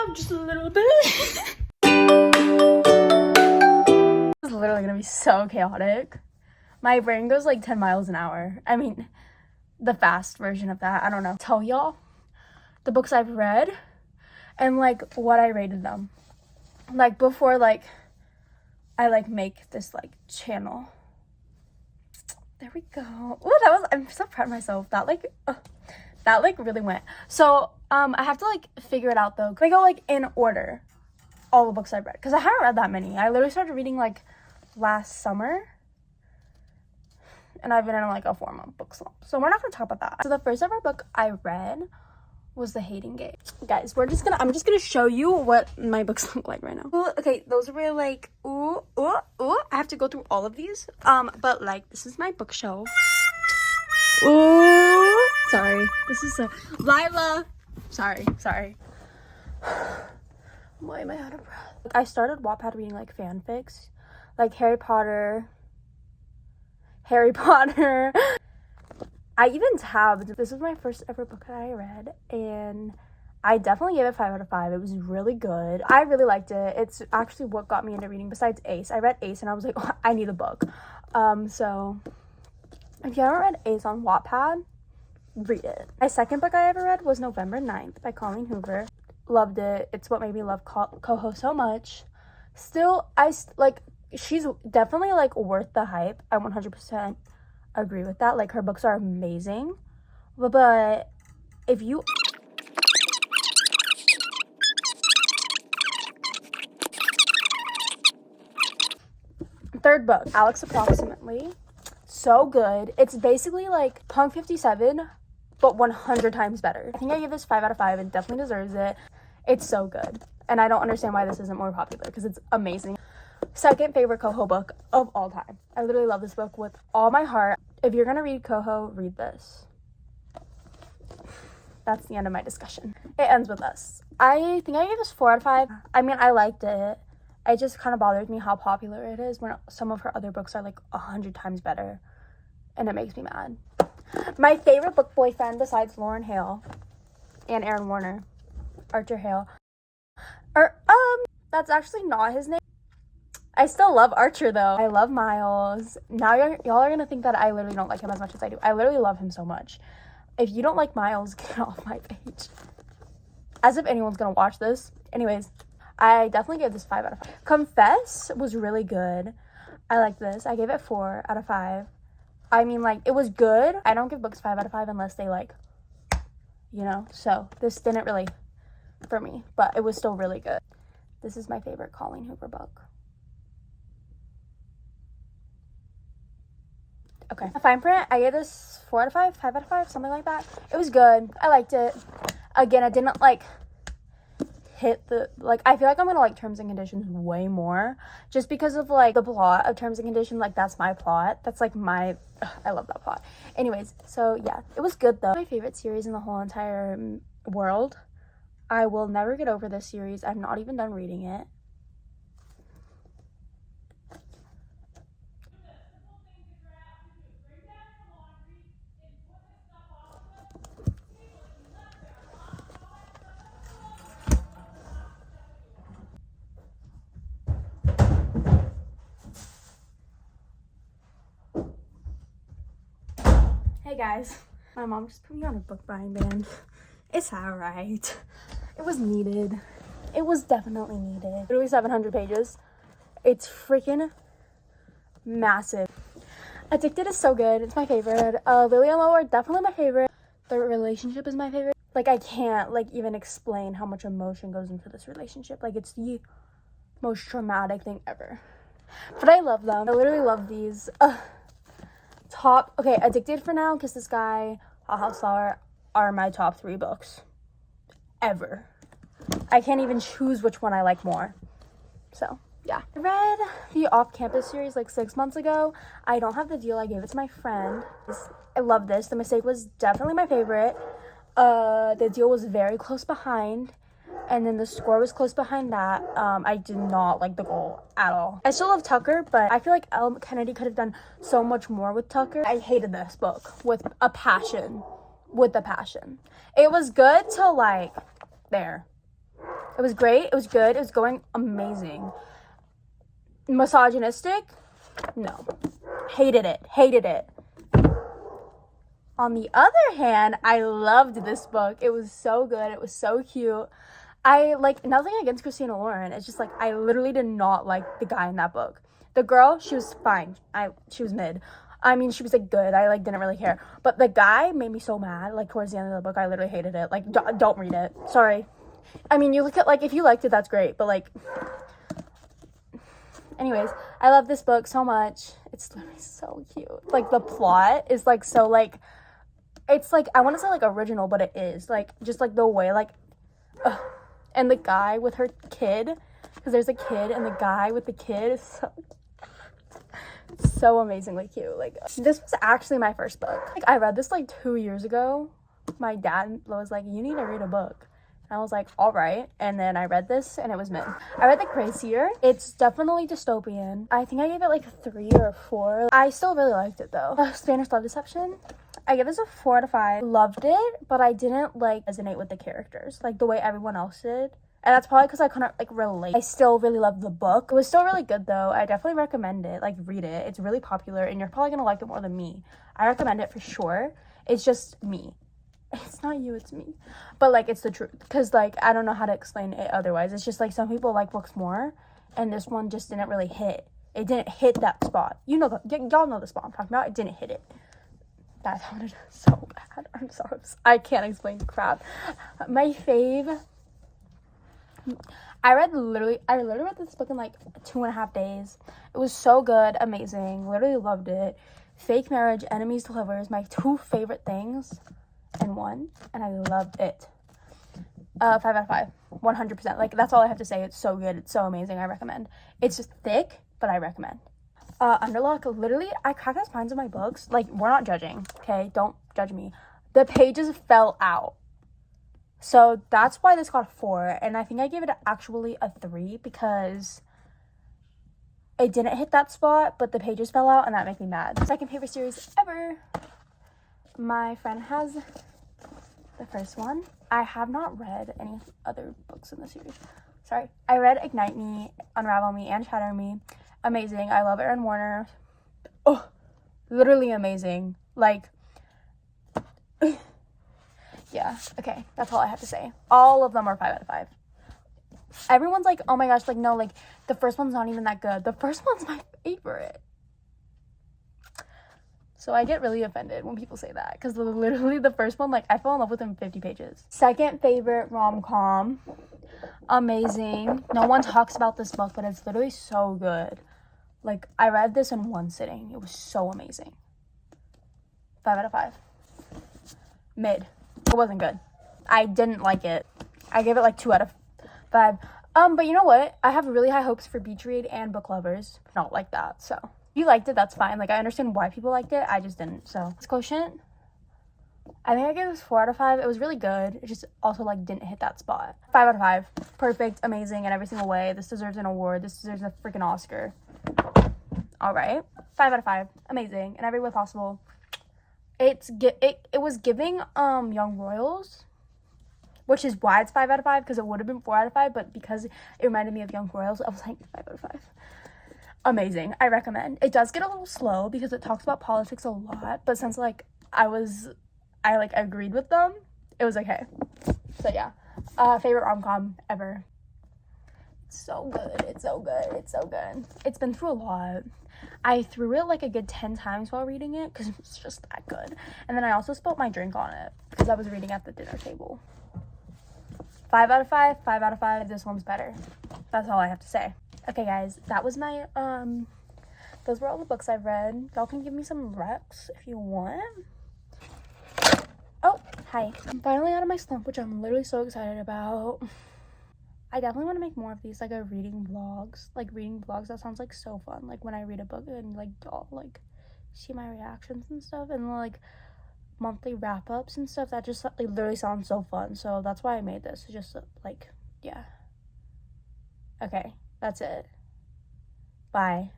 up just a little bit. This is literally gonna be so chaotic. My brain goes like 10 miles an hour. I mean, the fast version of that. I don't know. Tell y'all the books I've read and like what I rated them. Like before like I like make this like channel. There we go. Oh, I'm so proud of myself. That like really went. So I have to like figure it out though. Can I go like in order all the books I've read? Because I haven't read that many. I literally started reading like last summer. And I've been in like a 4-month book slump. So we're not gonna talk about that. So the first ever book I read was The Hating Game. Guys, I'm just gonna show you what my books look like right now. Ooh, okay, those were like, ooh. I have to go through all of these. But like, this is my bookshelf. Ooh, sorry. This is so, Lila. Sorry. Why am I out of breath? I started Wattpad reading like fanfics, like Harry Potter. I even tabbed. This was my first ever book that I read, and I definitely gave it 5 out of 5. It was really good. I really liked it. It's actually what got me into reading besides Ace. I read Ace and I was like, oh, I need a book. So if you haven't read Ace on Wattpad, read it. My second book I ever read was November 9th by Colleen Hoover. Loved it. It's what made me love Coho so much. Still, she's definitely like worth the hype. I 100% agree with that. Like her books are amazing, but if you third book, Alex Approximately, so good. It's basically like Punk 57 but 100 times better. I think I gave this 5 out of 5 and definitely deserves it. It's so good and I don't understand why this isn't more popular because it's amazing. Second favorite Coho book of all time. I literally love this book with all my heart. If you're gonna read Coho, read this. That's the end of my discussion. It ends with this. I think I gave this 4 out of 5. I mean, I liked it. It just kind of bothers me how popular it is when some of her other books are like 100 times better. And it makes me mad. My favorite book boyfriend besides Lauren Hale and Aaron Warner, Archer Hale. That's actually not his name. I still love Archer though. I love Miles. Now y'all are gonna think that I literally don't like him as much as I do. I literally love him so much. If you don't like Miles, get off my page. As if anyone's gonna watch this. Anyways, I definitely gave this 5 out of 5. Confess was really good. I like this. I gave it 4 out of 5. I mean, like, it was good. I don't give books 5 out of 5 unless they like, you know. So this didn't really for me, but it was still really good. This is my favorite Colleen Hoover book. Okay. A fine print, I gave this 4 out of 5, 5 out of 5, something like that. It was good. I liked it. Again, it didn't like hit the, like, I feel like I'm gonna like Terms and Conditions way more just because of like the plot of Terms and Conditions. Like, that's my plot. That's like my, I love that plot. Anyways, so yeah, it was good though. My favorite series in the whole entire world. I will never get over this series. I'm not even done reading it. Hey guys, my mom just put me on a book buying ban. It's alright. It was needed. It was definitely needed. Literally 700 pages. It's freaking massive. Addicted is so good. It's my favorite. Lily and Lo are definitely my favorite. The relationship is my favorite. Like, I can't like even explain how much emotion goes into this relationship. Like, it's the most traumatic thing ever. But I love them. I literally love these. Okay, Addicted for now, Kiss This Guy, Hot House Flower are my top 3 books ever. I can't even choose which one I like more. So yeah, I read the Off Campus series like 6 months ago. I don't have the deal. I gave it to my friend. I love this. The Mistake was definitely my favorite. The deal was very close behind, and then the score was close behind that. I did not like the goal at all. I still love Tucker, but I feel like Elle Kennedy could have done so much more with Tucker. I hated this book with a passion. It was good to like there. It was great. It was good. It was going amazing. Misogynistic? No. Hated it. Hated it. On the other hand, I loved this book. It was so good. It was so cute. I, like, nothing against Christina Lauren. It's just, like, I literally did not like the guy in that book. The girl, she was fine. She was mid. I mean, she was, like, good. I, like, didn't really care. But the guy made me so mad. Like, towards the end of the book, I literally hated it. Like, don't read it. Sorry. I mean, you look at, like, if you liked it, that's great. But, like, anyways, I love this book so much. It's literally so cute. Like, the plot is, like, so, like, it's, like, I want to say, like, original, but it is. Like, just, like, the way, like, and the guy with her kid, because there's a kid, and the guy with the kid is so amazingly cute. Like, this was actually my first book. Like, I read this, like, 2 years ago. My dad was like, you need to read a book. And I was like, all right. And then I read this, and it was mid. I read The Crazier. It's definitely dystopian. I think I gave it, like, a 3 or a 4. I still really liked it, though. Spanish Love Deception. I give this a 4 out of 5. Loved it, but I didn't, like, resonate with the characters, like, the way everyone else did. And that's probably because I couldn't, like, relate. I still really loved the book. It was still really good, though. I definitely recommend it. Like, read it. It's really popular, and you're probably gonna like it more than me. I recommend it for sure. It's just me. It's not you, it's me. But, like, it's the truth. Because, like, I don't know how to explain it otherwise. It's just, like, some people like books more, and this one just didn't really hit. It didn't hit that spot. You know, y'all know the spot I'm talking about. It didn't hit it. That sounded so bad. I'm sorry. I can't explain crap. My fave. I literally read this book in, like, 2.5 days. It was so good. Amazing. Literally loved it. Fake Marriage, Enemies to Lovers. My 2 favorite things in one. And I loved it. 5 out of 5. 100%. Like, that's all I have to say. It's so good. It's so amazing. I recommend. It's just thick, but I recommend. Underlock, literally, I crack the spines of my books. Like, we're not judging, okay? Don't judge me. The pages fell out. So that's why this got a 4. And I think I gave it actually a 3 because it didn't hit that spot, but the pages fell out, and that made me mad. Second favorite series ever. My friend has the first one. I have not read any other books in the series. Sorry. I read Ignite Me, Unravel Me, and Shatter Me. Amazing. I love Erin Warner. Oh, literally amazing. Like, yeah. Okay, that's all I have to say. All of them are 5 out of 5. Everyone's like, oh my gosh, like, no, like, the first one's not even that good. The first one's my favorite. So I get really offended when people say that, because literally the first one, like, I fell in love with in 50 pages. Second favorite rom-com. Amazing. No one talks about this book, but it's literally so good. Like, I read this in one sitting. It was so amazing. 5 out of 5. Mid. It wasn't good. I didn't like it. I gave it, like, 2 out of 5. But you know what? I have really high hopes for Beach Read and Book Lovers. Not like that, so. If you liked it, that's fine. Like, I understand why people liked it. I just didn't, so. This quotient, I think I gave this 4 out of 5. It was really good. It just also, like, didn't hit that spot. 5 out of 5. Perfect, amazing in every single way. This deserves an award. This deserves a freaking Oscar. All right. 5 out of 5. Amazing in every way possible. It was giving Young Royals, which is why it's 5 out of 5, because it would have been 4 out of 5, but because it reminded me of Young Royals, I was like 5 out of 5. Amazing. I recommend. It does get a little slow because it talks about politics a lot, but since, like, I agreed with them, it was okay. So yeah. Favorite rom-com ever. It's so good. It's so good. It's so good. It's been through a lot. I threw it like a good 10 times while reading it because it's just that good. And then I also spilled my drink on it because I was reading at the dinner table. 5 out of 5. 5 out of 5. This one's better. That's all I have to say. Okay, guys. That was my, those were all the books I've read. Y'all can give me some recs if you want. Oh, hi. I'm finally out of my slump, which I'm literally so excited about. I definitely want to make more of these, like, reading vlogs. Like, reading vlogs, that sounds, like, so fun. Like, when I read a book and, like, y'all, like, see my reactions and stuff. And, like, monthly wrap-ups and stuff. That just, like, literally sounds so fun. So that's why I made this. Just, like, yeah. Okay, that's it. Bye.